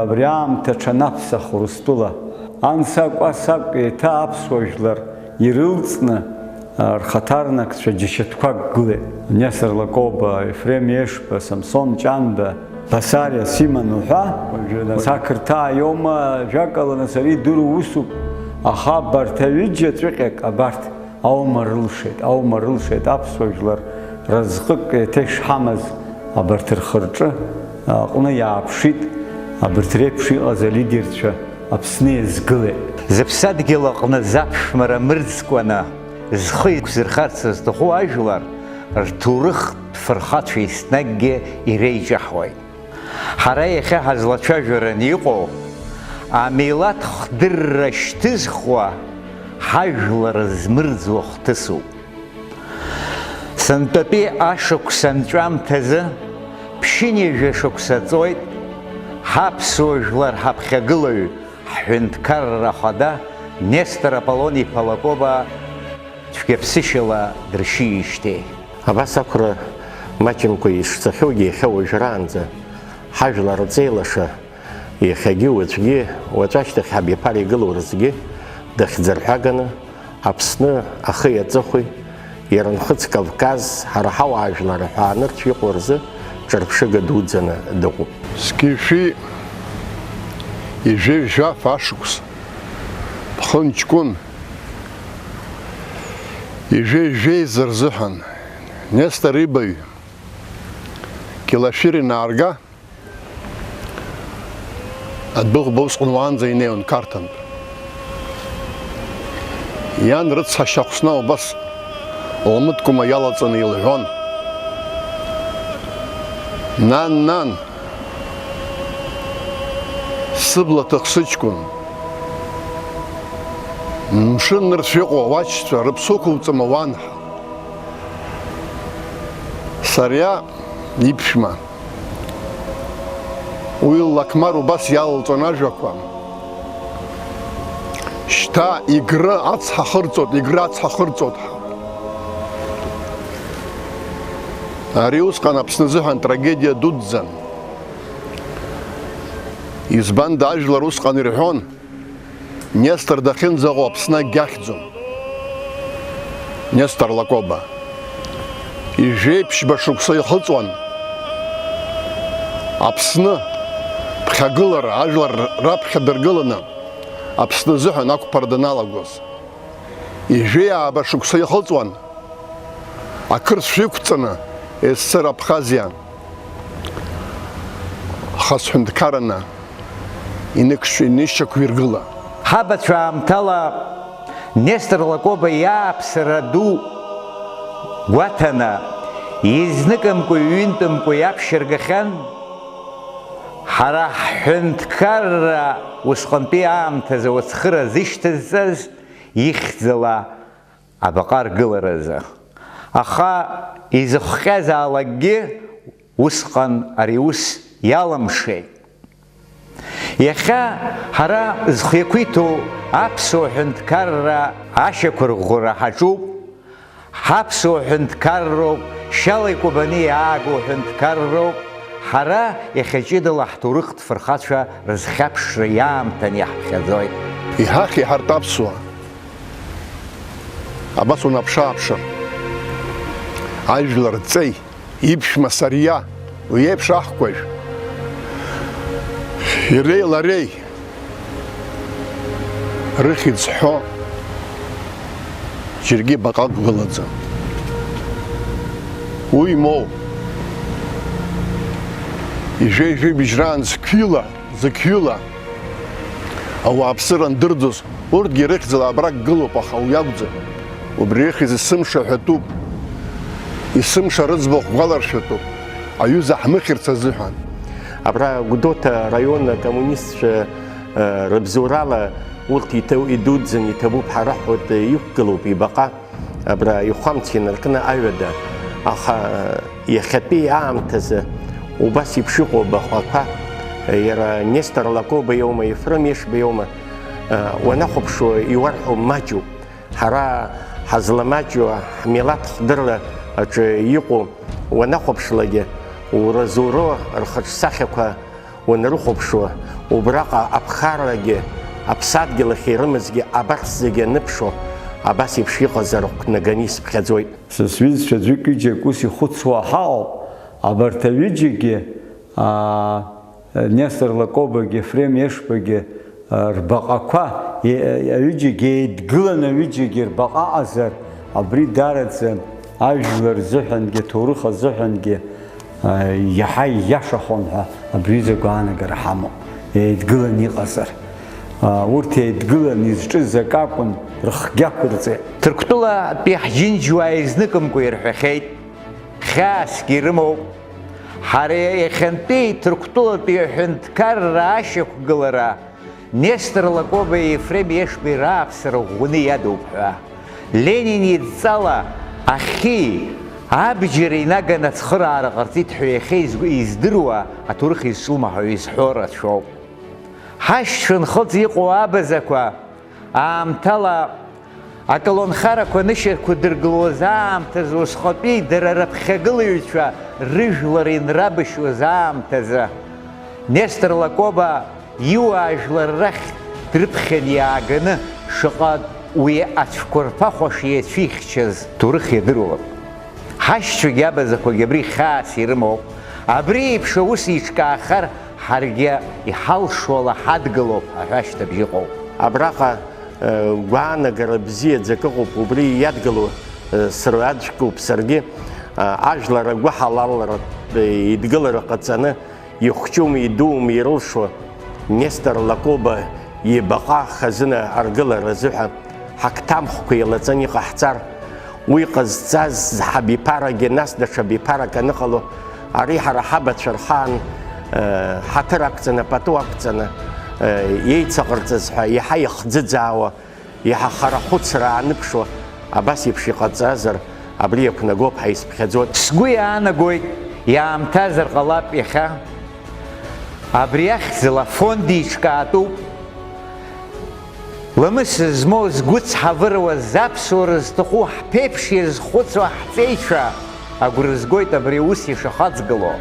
абри аамҭа ҽанаԥсах Урыстәыла. Ансакә-асакә еиҭа аԥсуа жәлар ирылҵны рхаҭарнакцәа џьашьатәқәак гылеит. Нестор Лакоба, Ефрем Ешба, Самсон Ҷанда, Басариа, Симон уҳәа, сақырҭаа иоума, ажәакала нас ари идыру усуп, аха абарҭ аҩыџьа ҵәыҟьак абарҭ аума рылшеит аԥсуа жәлар разҟык еиҭа ишҳамаз абарҭ рхы-рҿы аҟны иааԥшит, абарҭ реиԥш иҟаз алидерцәа Аԥсны иазгылеит. Зыԥсадгьыл аҟны заԥшәмара мырӡкәаны зхы иқәзырхарц зҭаху ажәлар рҭоурыхтә фырхацәа еснагьгьы иреиҷаҳуеит. Ҳара иахьа ҳазлацәажәараны иҟоу амилаҭ хдырра шьҭызхуа ҳажәлар змырӡуа хҭысуп. Сынтәатәи ашықәса нҵәамҭазы ԥшьынҩажәа шықәса ҵуеит ҳаԥсуа жәлар ҳаԥхьагылаҩ ҳҳәынҭқарра ахада Нестор Аполлон-иԥа Лакоба цәгьаԥсышьала дыршьиижьҭеи. Абас акәра маҷымкәа ишцахьоугьы иахьа уажәраанӡа ҳажәлар рҵеилаша иахьагьы уаҵәгьы уаҵәашьҭахь ҳабиԥара игылоу рзгьы дахьӡырҳәаганы Аԥсны ахи аҵыхәеи иара нхыҵ Кавказ ҳара ҳауаажәлар аҳәаанырцә иҟоу рзы ҿырԥшыга дуӡӡаны дыҟоуп. Скифи ижәеижәаф ашықәс ԥхынҷкәын ижәеижәеиза рзыҳәан Нестор ибаҩ Килашәыр инаарга адәыӷба усҟан уаанӡа инеиуан Қарҭынтә. Иан рыцҳашьа Ахәсна убас лмыткәма иалаҵаны илҳәон. Нан, сыбла ҭахсыҷкәын, мшын нырцә иҟоу ауаҷцәа рыԥсы ықәуҵама уанҳа. Сариа иԥшәма, уи Лақмар убас иалалҵон ажәақәа. Шьҭа игры ацҳа хырҵоит. Ари усҟан Аԥсны азыҳәан трагедиа дуӡӡан. Избанда ажәлар усҟан ирҳәон, Нестор дахьынӡаҟоу Аԥсны агьахьӡом. Нестор Лакоба ижәеиԥшьба шықәса ихыҵуан Аԥсны ԥхьагылара, ажәлар раԥхьа дыргыланы Аԥсны азыҳәан ақәԥара даналагоз. Ижәеиааба шықәса ихыҵуан ақырҭшәа иқәҵаны СССР Абхазиа хасҳәынҭқараны инышьақәиргыла. Ҳабацәа аамҭала Нестор Лакоба иааԥсара ду гәаҭаны изныкымкәа ҩынтәымкәа иаԥшьыргахьан, ҳара ҳҳәынҭқарра усҟантәи аамҭазы уацхыра зышьҭазҵаз ихьӡала абаҟа ргыларазы. Аха изыхҟьазаалакгьы усҟан ари ус иаламшеит. Иахьа ҳара зхы иақәиҭу аԥсуа ҳәынҭқарра ашьақәырӷәӷәара ҳаҿуп, ҳаԥсуа ҳәынҭқарроуп, шьала икәабаны иаагоу ҳәынҭқарроуп, ҳара иахьаҷыдала ҳҭоурыхтә фырхацәа рызхьаԥшра иаамҭаны иаҳԥхьаӡоит. Иҳах иҳарт аԥсуа, абас унаԥшы-ааԥшыр, ажәлар ҵеи, иԥшәма Сариа, уи еиԥш аҳкәажә, иреи лареи рыхьӡ ҳәо џьаргьы баҟак гылаӡам. Уи моу ижәеижәеи быжьраан зқьҩыла ауааԥсыра андырӡоз урҭгьы рыхьӡала абрак гылоуп, аха уи акәӡам. Убри ихьӡ есымша ҳәатәуп, есымша рыӡбахә гәаларшәатәуп, аҩыза ҳмыхьырц азыҳәан. Абра Гәдоуҭа раион акоммунистцәа рыбзоурала урҭ идуӡӡан иҭабуп ҳара ҳәа иқәгылоуп ибаҟа, абра ихәамц инаркны аҩада, аха иахьатәи аамҭазы убас еиԥш иҟоу абаҟақәа, иара Нестор Лакоба иоума, Ефрем Ешба иоума, уанахәаԥшуа иуарҳәо маҷуп. Ҳара ҳазламаҷу ҳмилаҭ хдырра аҿы иҟоу уанахәаԥшлагьы уразоуроу рхаҿсахьақәа уанрыхәаԥшуа, убраҟа аԥхаррагьы, аԥсадгьыл ахь ирымазгьы абарҭ зегьы аныԥшо, абас еиԥш иҟазар ҟәнаганы исԥхьаӡоит. Са сҩызцәа ӡәк-ҩыџьак ус ихәыцуа ҳаҟоуп, абарҭ аҩыџьагьы, Нестор Лакобагьы, Ефрем Ешбагьы рбаҟақәа, аҩыџьагьы еидгылан аҩыџьагьы рбаҟа аҟазар, абри дараӡа ажәлар рзыҳәангьы, аҭоурых азыҳәангьы иаҳа ииашахон ҳәа абриазы агәаанагара ҳамоуп, еидгылан иҟазар. Урҭ еидгылан изҿыз ак акәын, рыхгьы ақәырҵеит. Ҭырқәтәылатәи ҳџьынџьуаа изныкымкәа ирҳәахьеит, хьаасгьы ирымоуп. Ҳара иахьантәи Ҭырқәтәылатәи аҳәынҭқарра ашьақәгылара Нестор Лакобеи, Ефрем Ешбеи рааԥсара ӷәӷәаны иадоуп ҳәа. Ленин идҵала ахьы абџьар инаганы ацхыраара ҟарҵеит ҳәа иахьа издыруа аҭоурых изҿлымҳау изҳәо рацәоуп. Ҳашьцәа нхыҵ иҟоу абазақәа аамҭала аколнхарақәа нышьақәа дыргылоз аамҭазы усҟатәи дара раԥхьагылаҩцәа рыжәлар инрабашьуаз аамҭазы Нестор Лакоба иуаажәлар рахь дрыԥхьан иааганы шаҟа уи ацәқәа рԥахәаш иацәихьчаз ҭоурых иадыруап. Ҳашьцәагьы абазақәагьы абри хьаас ирымоуп. Абри еиԥш аус иҿкаахар ҳаргьы иҳалшола ҳадгылоуп аҳәашьҭабжь иҟоуп. Абраҟа гәаанагара бзиаӡак ыҟоуп, убри иадгыло сырҩаӡәкуп саргьы ажәлар агәы ҳалалратә идгылара ҟаҵаны ихәҷуми идууми ирылшо Нестор Лакоба ибаҟа хазына аргылара азыҳәа ҳақҭамхәқәа еилаҵаны иҟаҳҵар, уи ҟазҵаз ҳабиԥарагьы нас даҽа биԥарак аныҟало, ари ҳара ҳабацәа рхаан ҳаҭыр ақәҵаны, пату ақәҵаны еицаҟарҵаз ҳәа иаҳа ихӡыӡаауа, иаҳа хара хәыцра ааныԥшуа, абас еиԥш иҟаҵазар, абри иақәнагоуп ҳәа исԥхьаӡоит. Сгәы иаанагоит, иаамҭазар ҟалап иахьа. Абри ахьӡала фонд иҿкаатәуп. Ламыс змоу згәыцҳавыруаз аԥсуара зҭаху ҳԥеиԥш иазхәыцуа ҳҵеицәа агәра згоит абри аус ишахаҵгыло.